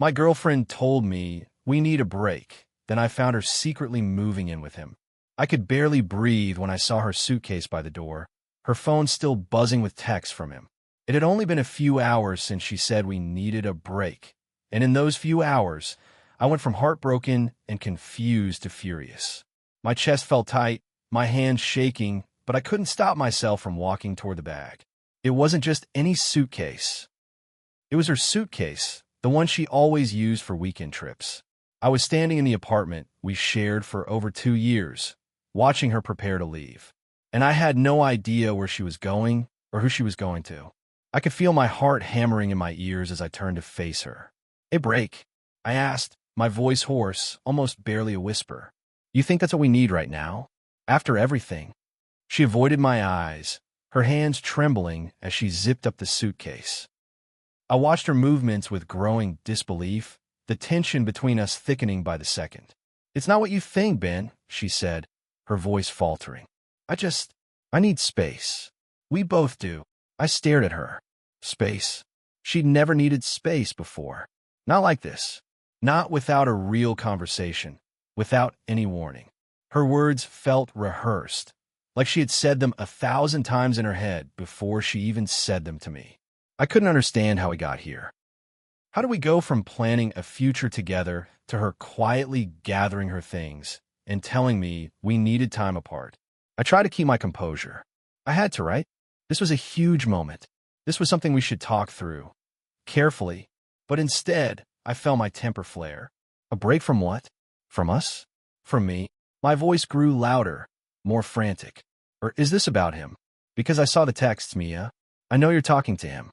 My girlfriend told me we need a break. Then I found her secretly moving in with him. I could barely breathe when I saw her suitcase by the door, her phone still buzzing with texts from him. It had only been a few hours since she said we needed a break, and in those few hours, I went from heartbroken and confused to furious. My chest felt tight, my hands shaking, but I couldn't stop myself from walking toward the bag. It wasn't just any suitcase. It was her suitcase, the one she always used for weekend trips. I was standing in the apartment we shared for over 2 years, watching her prepare to leave. And I had no idea where she was going or who she was going to. I could feel my heart hammering in my ears as I turned to face her. "A break?" I asked, my voice hoarse, almost barely a whisper. "You think that's what we need right now? After everything?" She avoided my eyes, her hands trembling as she zipped up the suitcase. I watched her movements with growing disbelief, the tension between us thickening by the second. "It's not what you think, Ben," she said, her voice faltering. I need space. We both do." I stared at her. Space. She'd never needed space before. Not like this. Not without a real conversation, without any warning. Her words felt rehearsed, like she had said them 1,000 times in her head before she even said them to me. I couldn't understand how we got here. How did we go from planning a future together to her quietly gathering her things and telling me we needed time apart? I tried to keep my composure. I had to, right? This was a huge moment. This was something we should talk through. Carefully. But instead, I felt my temper flare. A break from what? From us? From me? My voice grew louder, more frantic. Or is this about him? Because I saw the texts, Mia. I know you're talking to him.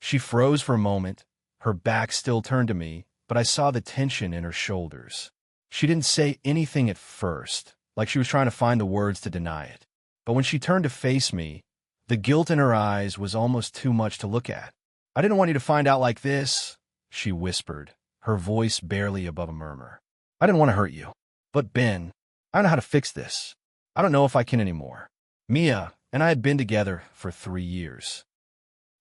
She froze for a moment, her back still turned to me, but I saw the tension in her shoulders. She didn't say anything at first, like she was trying to find the words to deny it. But when she turned to face me, the guilt in her eyes was almost too much to look at. "I didn't want you to find out like this," she whispered, her voice barely above a murmur. "I didn't want to hurt you. But Ben, I don't know how to fix this. I don't know if I can anymore." Mia and I had been together for 3 years.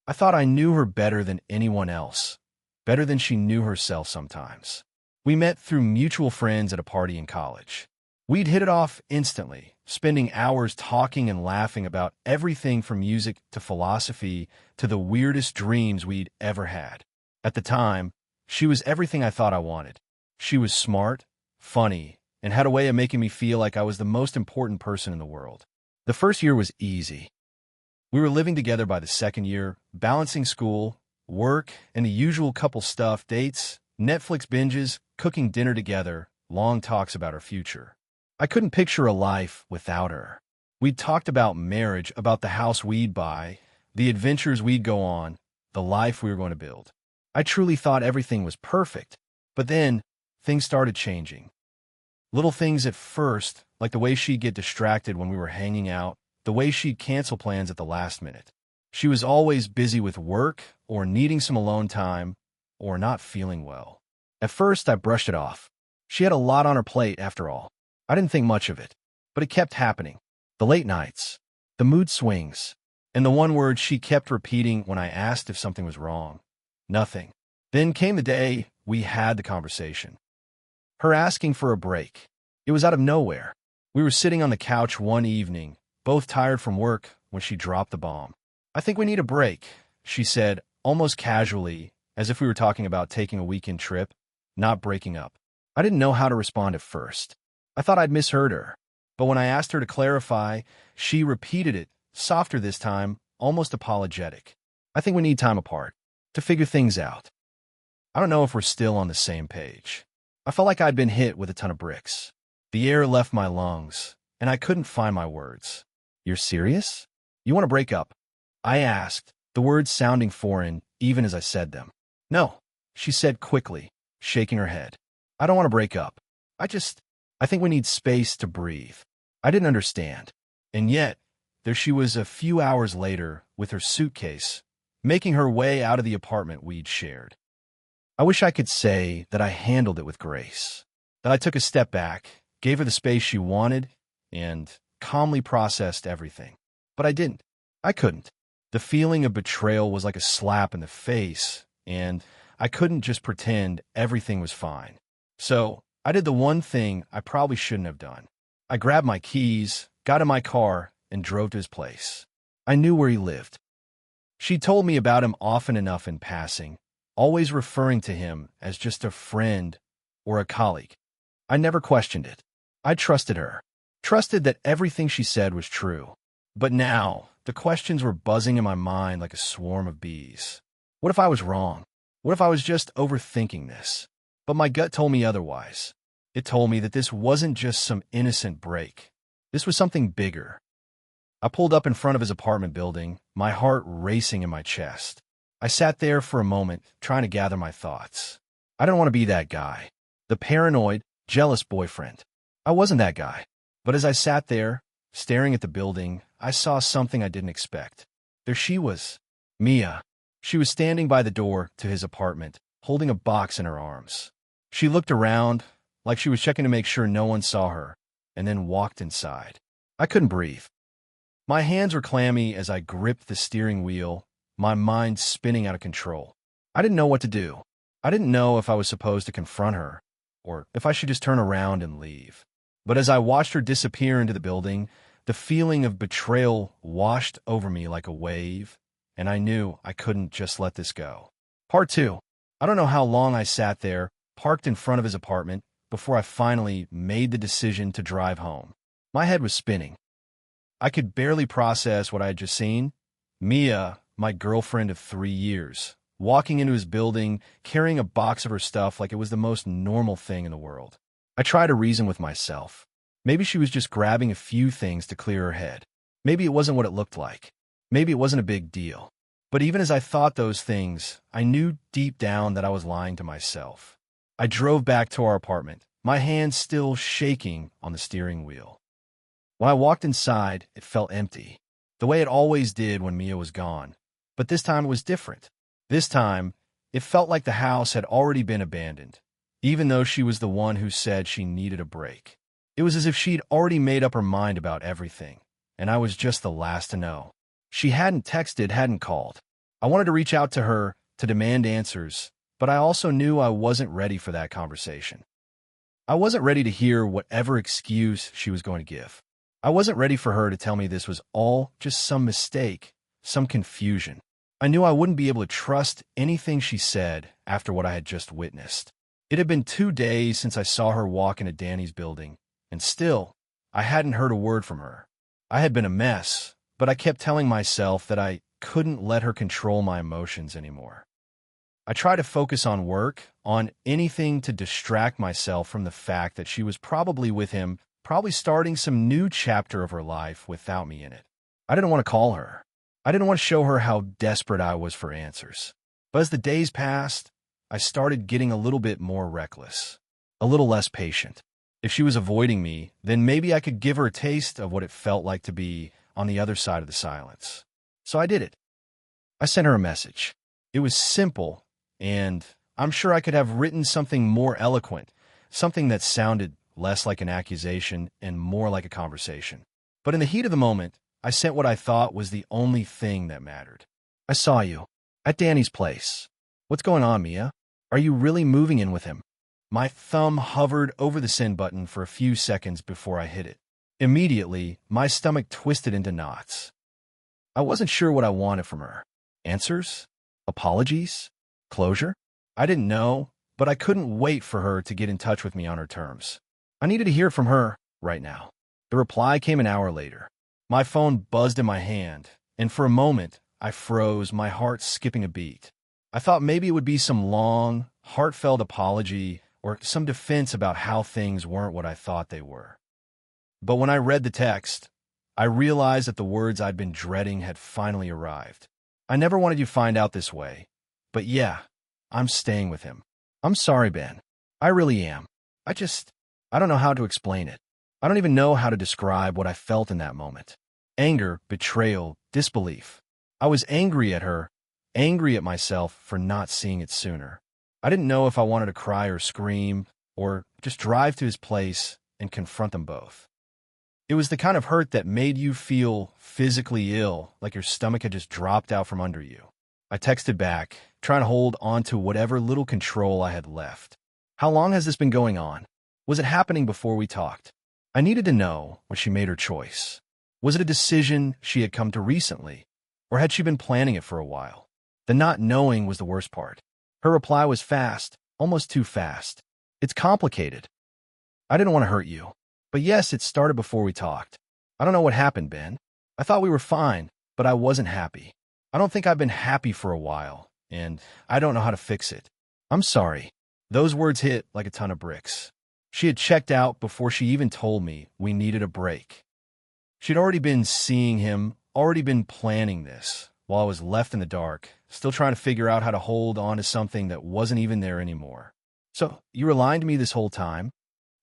I thought I knew her better than anyone else, better than she knew herself sometimes. We met through mutual friends at a party in college. We'd hit it off instantly, spending hours talking and laughing about everything from music to philosophy to the weirdest dreams we'd ever had. At the time, she was everything I thought I wanted. She was smart, funny, and had a way of making me feel like I was the most important person in the world. The first year was easy. We were living together by the second year, balancing school, work, and the usual couple stuff, dates, Netflix binges, cooking dinner together, long talks about our future. I couldn't picture a life without her. We'd talked about marriage, about the house we'd buy, the adventures we'd go on, the life we were going to build. I truly thought everything was perfect. But then, things started changing. Little things at first, like the way she'd get distracted when we were hanging out, the way she'd cancel plans at the last minute. She was always busy with work, or needing some alone time, or not feeling well. At first, I brushed it off. She had a lot on her plate, after all. I didn't think much of it, but it kept happening. The late nights, the mood swings, and the one word she kept repeating when I asked if something was wrong. Nothing. Then came the day we had the conversation. Her asking for a break. It was out of nowhere. We were sitting on the couch one evening, both tired from work, when she dropped the bomb. "I think we need a break," she said, almost casually, as if we were talking about taking a weekend trip, not breaking up. I didn't know how to respond at first. I thought I'd misheard her, but when I asked her to clarify, she repeated it, softer this time, almost apologetic. "I think we need time apart, to figure things out." I don't know if we're still on the same page. I felt like I'd been hit with a ton of bricks. The air left my lungs, and I couldn't find my words. "You're serious? You want to break up?" I asked, the words sounding foreign even as I said them. "No," she said quickly, shaking her head. "I don't want to break up. I think we need space to breathe." I didn't understand. And yet, there she was a few hours later with her suitcase, making her way out of the apartment we'd shared. I wish I could say that I handled it with grace, that I took a step back, gave her the space she wanted, and calmly processed everything. But I didn't. I couldn't. The feeling of betrayal was like a slap in the face, and I couldn't just pretend everything was fine. So I did the one thing I probably shouldn't have done. I grabbed my keys, got in my car, and drove to his place. I knew where he lived. She told me about him often enough in passing, always referring to him as just a friend or a colleague. I never questioned it. I trusted her, trusted that everything she said was true. But now, the questions were buzzing in my mind like a swarm of bees. What if I was wrong? What if I was just overthinking this? But my gut told me otherwise. It told me that this wasn't just some innocent break. This was something bigger. I pulled up in front of his apartment building, my heart racing in my chest. I sat there for a moment, trying to gather my thoughts. I didn't want to be that guy, the paranoid, jealous boyfriend. I wasn't that guy. But as I sat there, staring at the building, I saw something I didn't expect. There she was, Mia. She was standing by the door to his apartment, holding a box in her arms. She looked around, like she was checking to make sure no one saw her, and then walked inside. I couldn't breathe. My hands were clammy as I gripped the steering wheel, my mind spinning out of control. I didn't know what to do. I didn't know if I was supposed to confront her, or if I should just turn around and leave. But as I watched her disappear into the building, the feeling of betrayal washed over me like a wave, and I knew I couldn't just let this go. Part 2. I don't know how long I sat there, parked in front of his apartment, before I finally made the decision to drive home. My head was spinning. I could barely process what I had just seen. Mia, my girlfriend of 3 years, walking into his building, carrying a box of her stuff like it was the most normal thing in the world. I tried to reason with myself. Maybe she was just grabbing a few things to clear her head. Maybe it wasn't what it looked like. Maybe it wasn't a big deal. But even as I thought those things, I knew deep down that I was lying to myself. I drove back to our apartment, my hands still shaking on the steering wheel. When I walked inside, it felt empty, the way it always did when Mia was gone. But this time it was different. This time, it felt like the house had already been abandoned, even though she was the one who said she needed a break. It was as if she'd already made up her mind about everything, and I was just the last to know. She hadn't texted, hadn't called. I wanted to reach out to her to demand answers, but I also knew I wasn't ready for that conversation. I wasn't ready to hear whatever excuse she was going to give. I wasn't ready for her to tell me this was all just some mistake, some confusion. I knew I wouldn't be able to trust anything she said after what I had just witnessed. It had been 2 days since I saw her walk into Danny's building, and still, I hadn't heard a word from her. I had been a mess, but I kept telling myself that I couldn't let her control my emotions anymore. I tried to focus on work, on anything to distract myself from the fact that she was probably with him, probably starting some new chapter of her life without me in it. I didn't want to call her. I didn't want to show her how desperate I was for answers. But as the days passed, I started getting a little bit more reckless, a little less patient. If she was avoiding me, then maybe I could give her a taste of what it felt like to be on the other side of the silence. So I did it. I sent her a message. It was simple, and I'm sure I could have written something more eloquent, something that sounded less like an accusation and more like a conversation. But in the heat of the moment, I sent what I thought was the only thing that mattered. I saw you at Danny's place. What's going on, Mia? Are you really moving in with him? My thumb hovered over the send button for a few seconds before I hit it. Immediately, my stomach twisted into knots. I wasn't sure what I wanted from her. Answers? Apologies? Closure? I didn't know, but I couldn't wait for her to get in touch with me on her terms. I needed to hear from her right now. The reply came an hour later. My phone buzzed in my hand, and for a moment, I froze, my heart skipping a beat. I thought maybe it would be some long, heartfelt apology or some defense about how things weren't what I thought they were. But when I read the text, I realized that the words I'd been dreading had finally arrived. I never wanted you to find out this way, but yeah, I'm staying with him. I'm sorry, Ben. I really am. I don't know how to explain it. I don't even know how to describe what I felt in that moment. Anger, betrayal, disbelief. I was angry at her, angry at myself for not seeing it sooner. I didn't know if I wanted to cry or scream, or just drive to his place and confront them both. It was the kind of hurt that made you feel physically ill, like your stomach had just dropped out from under you. I texted back, trying to hold on to whatever little control I had left. How long has this been going on? Was it happening before we talked? I needed to know when she made her choice. Was it a decision she had come to recently, or had she been planning it for a while? The not knowing was the worst part. Her reply was fast, almost too fast. It's complicated. I didn't want to hurt you. But yes, it started before we talked. I don't know what happened, Ben. I thought we were fine, but I wasn't happy. I don't think I've been happy for a while, and I don't know how to fix it. I'm sorry. Those words hit like a ton of bricks. She had checked out before she even told me we needed a break. She'd already been seeing him, already been planning this, while I was left in the dark, still trying to figure out how to hold on to something that wasn't even there anymore. So, you were lying to me this whole time?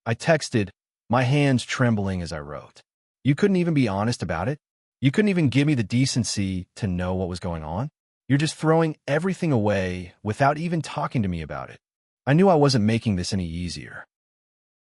I texted, my hands trembling as I wrote. You couldn't even be honest about it? You couldn't even give me the decency to know what was going on? You're just throwing everything away without even talking to me about it. I knew I wasn't making this any easier.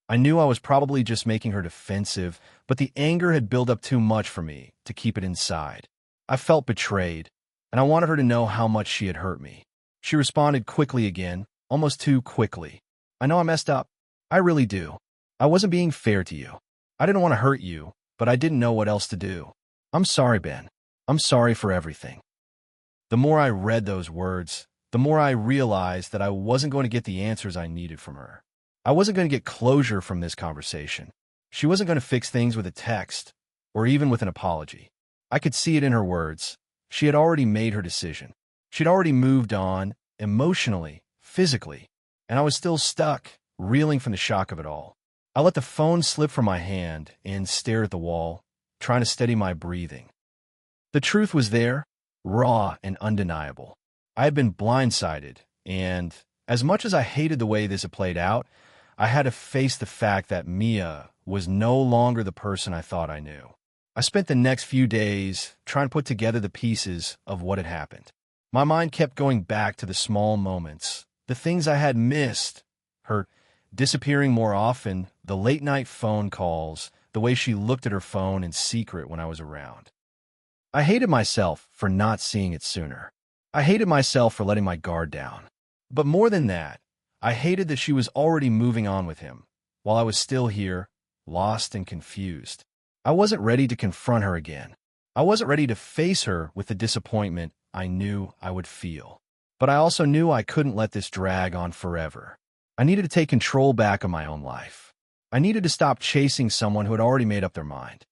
I knew I was probably just making her defensive, but the anger had built up too much for me to keep it inside. I felt betrayed, and I wanted her to know how much she had hurt me. She responded quickly again, almost too quickly. I know I messed up. I really do. I wasn't being fair to you. I didn't want to hurt you, but I didn't know what else to do. I'm sorry, Ben. I'm sorry for everything. The more I read those words, the more I realized that I wasn't going to get the answers I needed from her. I wasn't going to get closure from this conversation. She wasn't going to fix things with a text or even with an apology. I could see it in her words. She had already made her decision. She'd already moved on, emotionally, physically, and I was still stuck, reeling from the shock of it all. I let the phone slip from my hand and stared at the wall, trying to steady my breathing. The truth was there, raw and undeniable. I had been blindsided, and as much as I hated the way this had played out, I had to face the fact that Mia was no longer the person I thought I knew. I spent the next few days trying to put together the pieces of what had happened. My mind kept going back to the small moments, the things I had missed, her disappearing more often, the late-night phone calls, the way she looked at her phone in secret when I was around. I hated myself for not seeing it sooner. I hated myself for letting my guard down. But more than that, I hated that she was already moving on with him, while I was still here, lost and confused. I wasn't ready to confront her again. I wasn't ready to face her with the disappointment I knew I would feel. But I also knew I couldn't let this drag on forever. I needed to take control back of my own life. I needed to stop chasing someone who had already made up their mind.